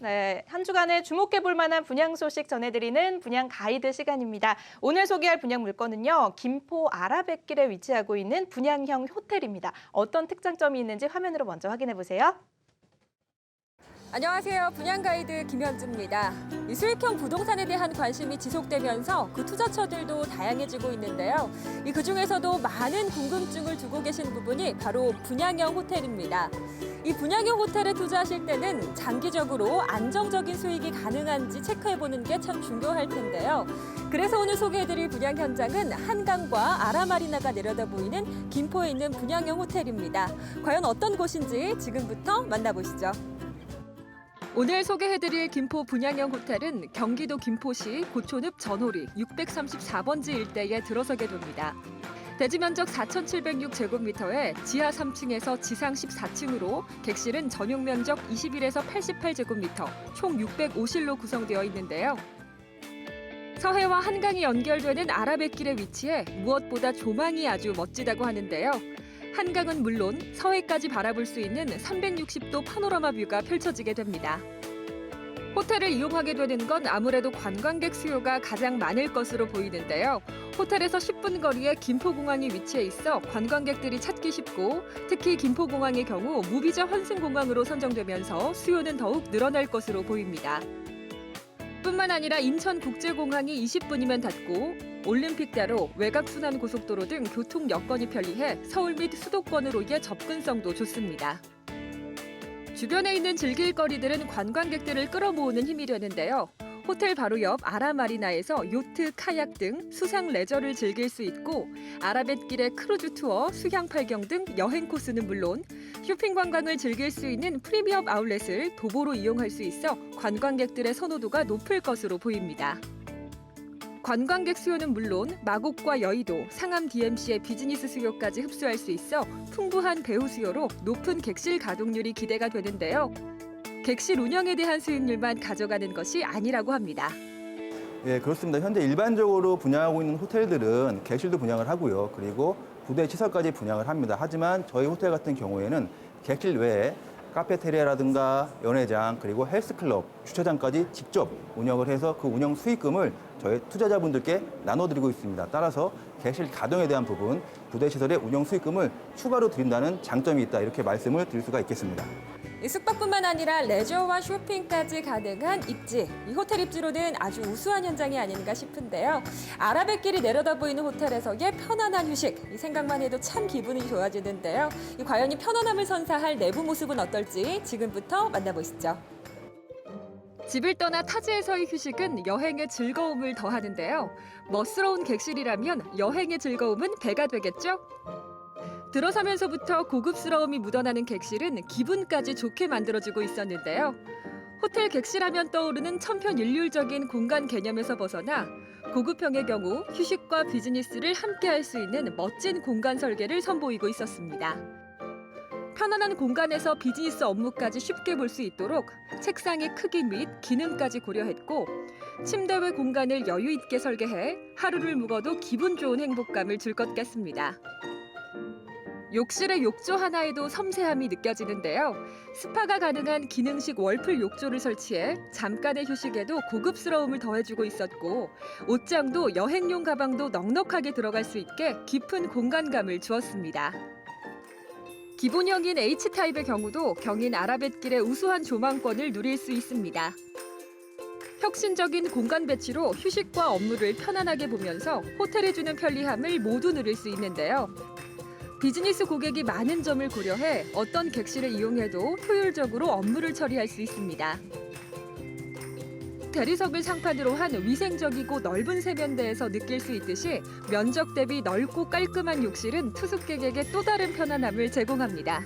네, 한 주간에 주목해볼 만한 분양 소식 전해드리는 분양 가이드 시간입니다. 오늘 소개할 분양 물건은요, 김포 아라뱃길에 위치하고 있는 분양형 호텔입니다. 어떤 특장점이 있는지 화면으로 먼저 확인해 보세요. 안녕하세요. 분양 가이드 김현주입니다. 이 수익형 부동산에 대한 관심이 지속되면서 그 투자처들도 다양해지고 있는데요. 그 중에서도 많은 궁금증을 두고 계신 부분이 바로 분양형 호텔입니다. 이 분양형 호텔에 투자하실 때는 장기적으로 안정적인 수익이 가능한지 체크해보는 게 참 중요할 텐데요. 그래서 오늘 소개해드릴 분양 현장은 한강과 아라마리나가 내려다 보이는 김포에 있는 분양형 호텔입니다. 과연 어떤 곳인지 지금부터 만나보시죠. 오늘 소개해드릴 김포 분양형 호텔은 경기도 김포시 고촌읍 전호리 634번지 일대에 들어서게 됩니다. 대지 면적 4,706제곱미터에 지하 3층에서 지상 14층으로 객실은 전용 면적 21에서 88제곱미터, 총 605실로 구성되어 있는데요. 서해와 한강이 연결되는 아라뱃길에 위치해 무엇보다 조망이 아주 멋지다고 하는데요. 한강은 물론 서해까지 바라볼 수 있는 360도 파노라마 뷰가 펼쳐지게 됩니다. 호텔을 이용하게 되는 건 아무래도 관광객 수요가 가장 많을 것으로 보이는데요. 호텔에서 10분 거리에 김포공항이 위치해 있어 관광객들이 찾기 쉽고 특히 김포공항의 경우 무비자 환승공항으로 선정되면서 수요는 더욱 늘어날 것으로 보입니다. 뿐만 아니라 인천국제공항이 20분이면 닿고 올림픽대로 외곽순환고속도로 등 교통 여건이 편리해 서울 및 수도권으로의 접근성도 좋습니다. 주변에 있는 즐길 거리들은 관광객들을 끌어모으는 힘이 되는데요. 호텔 바로 옆 아라마리나에서 요트, 카약 등 수상 레저를 즐길 수 있고 아라뱃길의 크루즈 투어, 수향 팔경 등 여행 코스는 물론 쇼핑 관광을 즐길 수 있는 프리미엄 아울렛을 도보로 이용할 수 있어 관광객들의 선호도가 높을 것으로 보입니다. 관광객 수요는 물론 마곡과 여의도, 상암 DMC의 비즈니스 수요까지 흡수할 수 있어 풍부한 배우 수요로 높은 객실 가동률이 기대가 되는데요. 객실 운영에 대한 수익률만 가져가는 것이 아니라고 합니다. 예, 그렇습니다. 현재 일반적으로 분양하고 있는 호텔들은 객실도 분양을 하고요. 그리고 부대 시설까지 분양을 합니다. 하지만 저희 호텔 같은 경우에는 객실 외에 카페테리아라든가 연회장, 그리고 헬스클럽, 주차장까지 직접 운영을 해서 그 운영 수익금을 저희 투자자분들께 나눠드리고 있습니다. 따라서 객실 가동에 대한 부분, 부대시설의 운영 수익금을 추가로 드린다는 장점이 있다, 이렇게 말씀을 드릴 수가 있겠습니다. 숙박뿐만 아니라 레저와 쇼핑까지 가능한 입지. 이 호텔 입지로는 아주 우수한 현장이 아닌가 싶은데요. 아라뱃길이 내려다 보이는 호텔에서의 편안한 휴식. 이 생각만 해도 참 기분이 좋아지는데요. 과연 이 편안함을 선사할 내부 모습은 어떨지 지금부터 만나보시죠. 집을 떠나 타지에서의 휴식은 여행의 즐거움을 더하는데요. 멋스러운 객실이라면 여행의 즐거움은 배가 되겠죠? 들어서면서부터 고급스러움이 묻어나는 객실은 기분까지 좋게 만들어주고 있었는데요. 호텔 객실하면 떠오르는 천편일률적인 공간 개념에서 벗어나 고급형의 경우 휴식과 비즈니스를 함께 할 수 있는 멋진 공간 설계를 선보이고 있었습니다. 편안한 공간에서 비즈니스 업무까지 쉽게 볼 수 있도록 책상의 크기 및 기능까지 고려했고 침대 외 공간을 여유 있게 설계해 하루를 묵어도 기분 좋은 행복감을 줄 것 같습니다. 욕실의 욕조 하나에도 섬세함이 느껴지는데요. 스파가 가능한 기능식 월풀 욕조를 설치해 잠깐의 휴식에도 고급스러움을 더해주고 있었고 옷장도 여행용 가방도 넉넉하게 들어갈 수 있게 깊은 공간감을 주었습니다. 기본형인 H타입의 경우도 경인 아라뱃길의 우수한 조망권을 누릴 수 있습니다. 혁신적인 공간 배치로 휴식과 업무를 편안하게 보면서 호텔이 주는 편리함을 모두 누릴 수 있는데요. 비즈니스 고객이 많은 점을 고려해 어떤 객실을 이용해도 효율적으로 업무를 처리할 수 있습니다. 대리석을 상판으로 한 위생적이고 넓은 세면대에서 느낄 수 있듯이 면적 대비 넓고 깔끔한 욕실은 투숙객에게 또 다른 편안함을 제공합니다.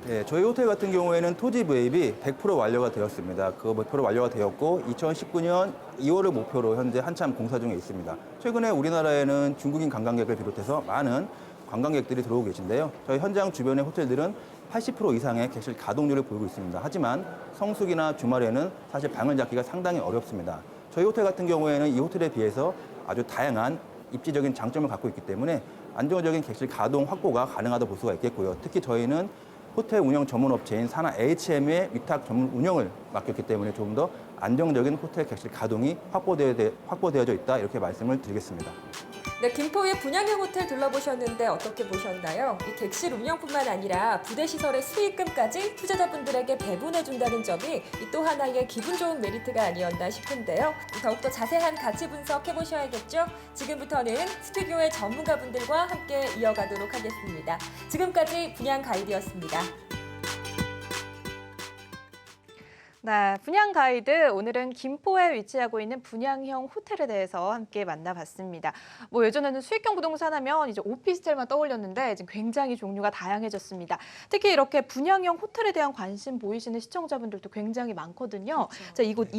네, 저희 호텔 같은 경우에는 토지 매입이 100% 완료가 되었습니다. 그 100% 완료가 되었고 2019년 2월을 목표로 현재 한참 공사 중에 있습니다. 최근에 우리나라에는 중국인 관광객을 비롯해서 많은 관광객들이 들어오고 계신데요. 저희 현장 주변의 호텔들은 80% 이상의 객실 가동률을 보이고 있습니다. 하지만 성수기나 주말에는 사실 방을 잡기가 상당히 어렵습니다. 저희 호텔 같은 경우에는 이 호텔에 비해서 아주 다양한 입지적인 장점을 갖고 있기 때문에 안정적인 객실 가동 확보가 가능하다고 볼 수가 있겠고요. 특히 저희는 호텔 운영 전문 업체인 산하 HM의 위탁 전문 운영을 맡겼기 때문에 조금 더 안정적인 호텔 객실 가동이 확보되어져 있다 이렇게 말씀을 드리겠습니다. 네, 김포의 분양형 호텔 둘러보셨는데 어떻게 보셨나요? 이 객실 운영뿐만 아니라 부대 시설의 수익금까지 투자자분들에게 배분해준다는 점이 또 하나의 기분 좋은 메리트가 아니었나 싶은데요. 더욱더 자세한 가치 분석해보셔야겠죠? 지금부터는 스튜디오의 전문가분들과 함께 이어가도록 하겠습니다. 지금까지 분양 가이드였습니다. 네, 분양 가이드 오늘은 김포에 위치하고 있는 분양형 호텔에 대해서 함께 만나봤습니다. 뭐 예전에는 수익형 부동산 하면 이제 오피스텔만 떠올렸는데 지금 굉장히 종류가 다양해졌습니다. 특히 이렇게 분양형 호텔에 대한 관심 보이시는 시청자분들도 굉장히 많거든요. 그렇죠. 자, 이곳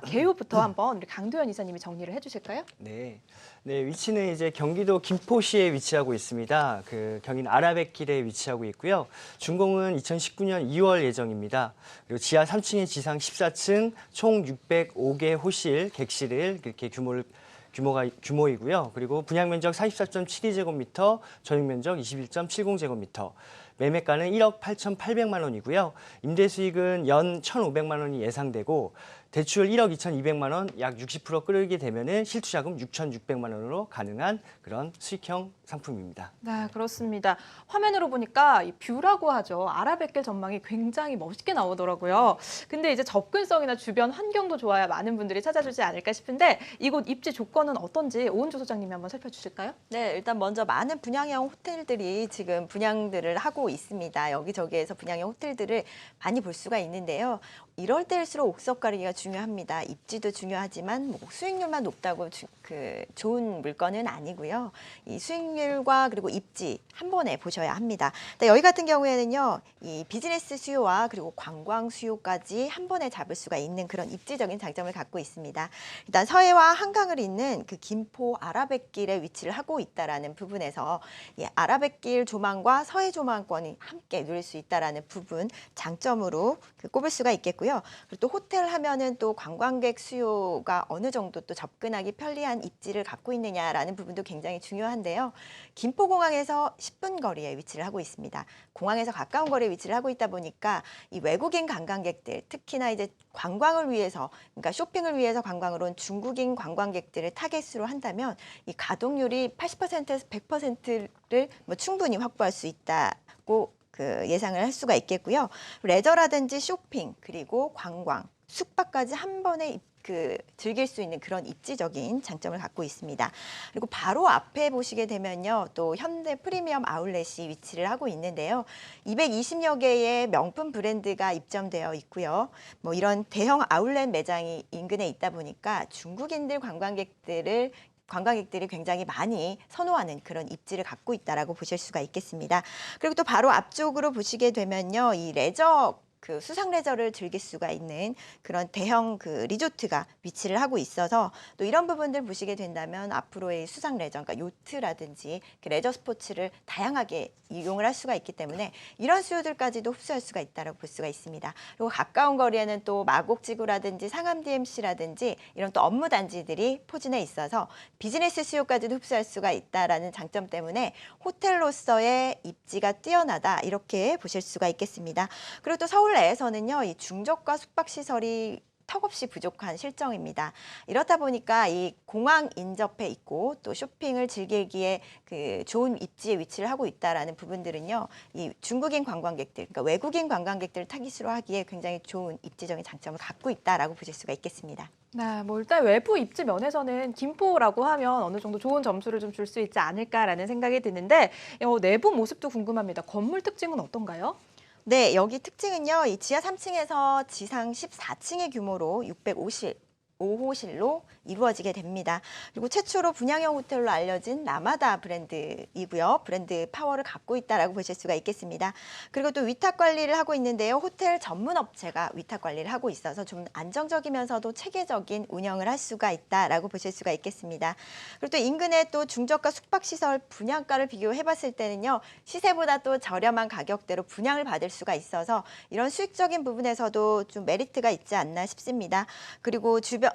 개요부터 한번 우리 강도현 이사님이 정리를 해주실까요? 네. 네, 위치는 이제 경기도 김포시에 위치하고 있습니다. 그 경인 아라뱃길에 위치하고 있고요. 준공은 2019년 2월 예정입니다. 그리고 지하 3층에 지상 14층 총 605개 호실, 객실을 이렇게 규모이고요. 그리고 분양 면적 44.72제곱미터, 전용 면적 21.70제곱미터. 매매가는 1억 8,800만 원이고요. 임대 수익은 연 1,500만 원이 예상되고 대출 1억 2,200만 원, 약 60% 끌게 되면은 실투자금 6,600만 원으로 가능한 그런 수익형 상품입니다. 네, 그렇습니다. 화면으로 보니까 이 뷰라고 하죠. 아라뱃길 전망이 굉장히 멋있게 나오더라고요. 근데 이제 접근성이나 주변 환경도 좋아야 많은 분들이 찾아주지 않을까 싶은데 이곳 입지 조건은 어떤지 오은주 소장님이 한번 살펴주실까요? 네, 일단 먼저 많은 분양형 호텔들이 지금 분양들을 하고 있습니다. 여기저기에서 분양형 호텔들을 많이 볼 수가 있는데요. 이럴 때일수록 옥석 가리기가 중요합니다. 입지도 중요하지만 뭐 수익률만 높다고 좋은 물건은 아니고요. 이 수익률과 그리고 입지 한 번에 보셔야 합니다. 여기 같은 경우에는요, 이 비즈니스 수요와 그리고 관광 수요까지 한 번에 잡을 수가 있는 그런 입지적인 장점을 갖고 있습니다. 일단 서해와 한강을 잇는 그 김포 아라뱃길에 위치를 하고 있다라는 부분에서 이 아라뱃길 조망과 서해 조망권이 함께 누릴 수 있다라는 부분 장점으로 꼽을 수가 있겠고요. 그리고 또 호텔 하면은 또 관광객 수요가 어느 정도 또 접근하기 편리한 입지를 갖고 있느냐라는 부분도 굉장히 중요한데요. 김포공항에서 10분 거리에 위치를 하고 있습니다. 공항에서 가까운 거리에 위치를 하고 있다 보니까 이 외국인 관광객들, 특히나 이제 관광을 위해서, 그러니까 쇼핑을 위해서 관광을 온 중국인 관광객들을 타겟으로 한다면 이 가동률이 80%에서 100%를 충분히 확보할 수 있다고 예상을 할 수가 있겠고요. 레저라든지 쇼핑, 그리고 관광, 숙박까지 한 번에 즐길 수 있는 그런 입지적인 장점을 갖고 있습니다. 그리고 바로 앞에 보시게 되면요, 또 현대 프리미엄 아울렛이 위치를 하고 있는데요. 220여 개의 명품 브랜드가 입점되어 있고요. 뭐 이런 대형 아울렛 매장이 인근에 있다 보니까 중국인들 관광객들이 굉장히 많이 선호하는 그런 입지를 갖고 있다라고 보실 수가 있겠습니다. 그리고 또 바로 앞쪽으로 보시게 되면요, 이 레저 수상 레저를 즐길 수가 있는 그런 대형 리조트가 위치를 하고 있어서 또 이런 부분들 보시게 된다면 앞으로의 수상 레저, 그러니까 요트라든지 레저 스포츠를 다양하게 이용을 할 수가 있기 때문에 이런 수요들까지도 흡수할 수가 있다고 볼 수가 있습니다. 그리고 가까운 거리에는 또 마곡지구라든지 상암 DMC라든지 이런 또 업무 단지들이 포진해 있어서 비즈니스 수요까지도 흡수할 수가 있다라는 장점 때문에 호텔로서의 입지가 뛰어나다 이렇게 보실 수가 있겠습니다. 그리고 또 서울 내에서는요, 이 중저가 숙박시설이 턱없이 부족한 실정입니다. 이렇다 보니까 이 공항 인접해 있고 또 쇼핑을 즐기기에 좋은 입지에 위치를 하고 있다라는 부분들은요, 이 중국인 관광객들, 그러니까 외국인 관광객들을 타깃으로 하기에 굉장히 좋은 입지적인 장점을 갖고 있다라고 보실 수가 있겠습니다. 네, 뭐 일단 외부 입지 면에서는 김포라고 하면 어느 정도 좋은 점수를 좀 줄 수 있지 않을까라는 생각이 드는데 내부 모습도 궁금합니다. 건물 특징은 어떤가요? 네, 여기 특징은요, 이 지하 3층에서 지상 14층의 규모로 605호실로 이루어지게 됩니다. 그리고 최초로 분양형 호텔로 알려진 라마다 브랜드이고요. 브랜드 파워를 갖고 있다라고 보실 수가 있겠습니다. 그리고 또 위탁 관리를 하고 있는데요. 호텔 전문 업체가 위탁 관리를 하고 있어서 좀 안정적이면서도 체계적인 운영을 할 수가 있다라고 보실 수가 있겠습니다. 그리고 또 인근에 또 중저가 숙박시설 분양가를 비교해 봤을 때는요, 시세보다 또 저렴한 가격대로 분양을 받을 수가 있어서 이런 수익적인 부분에서도 좀 메리트가 있지 않나 싶습니다. 그리고 주변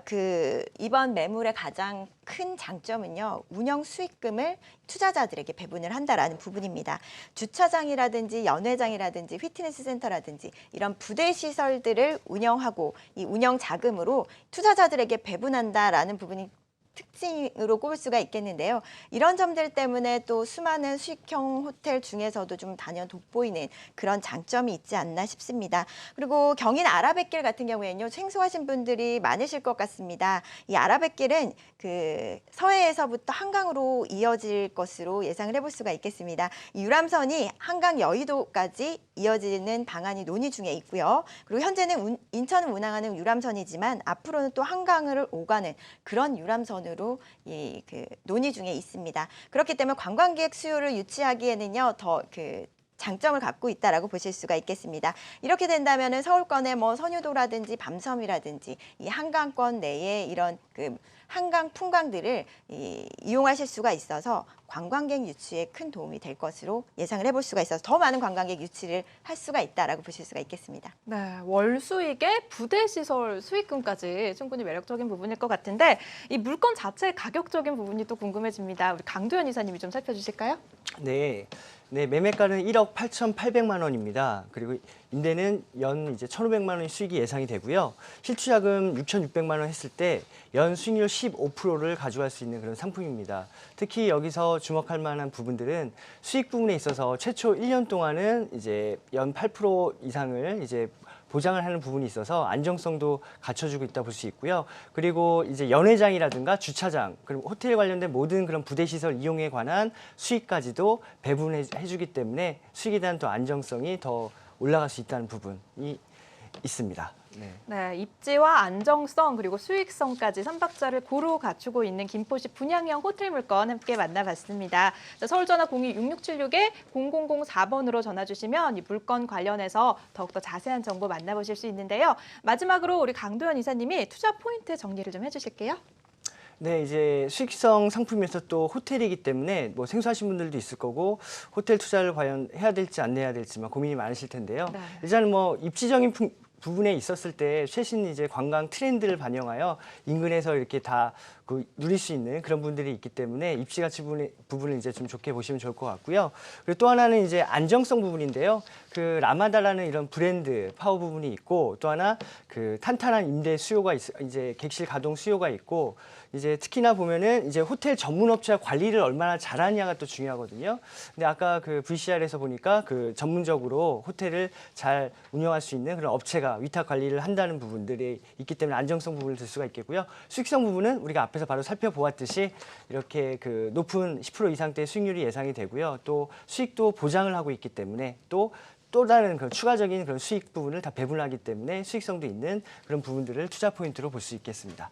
이번 매물의 가장 큰 장점은요, 운영 수익금을 투자자들에게 배분을 한다라는 부분입니다. 주차장이라든지 연회장이라든지 피트니스 센터라든지 이런 부대 시설들을 운영하고 이 운영 자금으로 투자자들에게 배분한다라는 부분이 특징으로 꼽을 수가 있겠는데요. 이런 점들 때문에 또 수많은 수익형 호텔 중에서도 좀 단연 돋보이는 그런 장점이 있지 않나 싶습니다. 그리고 경인 아라뱃길 같은 경우에는요, 생소하신 분들이 많으실 것 같습니다. 이 아라뱃길은 그 서해에서부터 한강으로 이어질 것으로 예상을 해볼 수가 있겠습니다. 이 유람선이 한강 여의도까지 이어지는 방안이 논의 중에 있고요. 그리고 현재는 인천을 운항하는 유람선이지만 앞으로는 또 한강을 오가는 그런 유람선으로 논의 중에 있습니다. 그렇기 때문에 관광객 수요를 유치하기에는요, 더 장점을 갖고 있다라고 보실 수가 있겠습니다. 이렇게 된다면은 서울권의 선유도라든지 밤섬이라든지 이 한강권 내에 이런 한강 풍광들을 이용하실 수가 있어서 관광객 유치에 큰 도움이 될 것으로 예상을 해볼 수가 있어서 더 많은 관광객 유치를 할 수가 있다라고 보실 수가 있겠습니다. 네, 월 수익에 부대 시설 수익금까지 충분히 매력적인 부분일 것 같은데 이 물건 자체의 가격적인 부분이 또 궁금해집니다. 우리 강도현 이사님이 좀 살펴주실까요? 네. 네, 매매가는 1억 8,800만 원입니다. 그리고 임대는 연 이제 1,500만 원의 수익이 예상이 되고요. 실투자금 6,600만 원 했을 때 연 수익률 15%를 가져갈 수 있는 그런 상품입니다. 특히 여기서 주목할 만한 부분들은 수익 부분에 있어서 최초 1년 동안은 이제 연 8% 이상을 이제 보장을 하는 부분이 있어서 안정성도 갖춰주고 있다 볼 수 있고요. 그리고 이제 연회장이라든가 주차장, 그리고 호텔 관련된 모든 그런 부대 시설 이용에 관한 수익까지도 배분해주기 때문에 수익에 대한 또 안정성이 더 올라갈 수 있다는 부분이 있습니다. 네. 네, 입지와 안정성 그리고 수익성까지 3박자를 고루 갖추고 있는 김포시 분양형 호텔 물건 함께 만나봤습니다. 자, 서울전화 02-6676-0004번으로 전화 주시면 이 물건 관련해서 더욱더 자세한 정보 만나보실 수 있는데요. 마지막으로 우리 강도현 이사님이 투자 포인트 정리를 좀 해주실게요. 네, 이제 수익성 상품에서 또 호텔이기 때문에 생소하신 분들도 있을 거고 호텔 투자를 과연 해야 될지 안 해야 될지만 고민이 많으실 텐데요. 네. 일단은 입지적인 부분에 있었을 때 최신 이제 관광 트렌드를 반영하여 인근에서 이렇게 다 누릴 수 있는 그런 분들이 있기 때문에 입지 가치 부분을 이제 좀 좋게 보시면 좋을 것 같고요. 그리고 또 하나는 이제 안정성 부분인데요. 라마다라는 이런 브랜드 파워 부분이 있고 또 하나 탄탄한 임대 수요가 이제 객실 가동 수요가 있고 이제 특히나 보면은 이제 호텔 전문 업체가 관리를 얼마나 잘하냐가 또 중요하거든요. 근데 아까 VCR에서 보니까 전문적으로 호텔을 잘 운영할 수 있는 그런 업체가 위탁 관리를 한다는 부분들이 있기 때문에 안정성 부분을 들 수가 있겠고요. 수익성 부분은 우리가 앞에서 바로 살펴보았듯이 이렇게 높은 10% 이상대의 수익률이 예상이 되고요. 또 수익도 보장을 하고 있기 때문에 또 다른 추가적인 그런 수익 부분을 다 배분하기 때문에 수익성도 있는 그런 부분들을 투자 포인트로 볼 수 있겠습니다.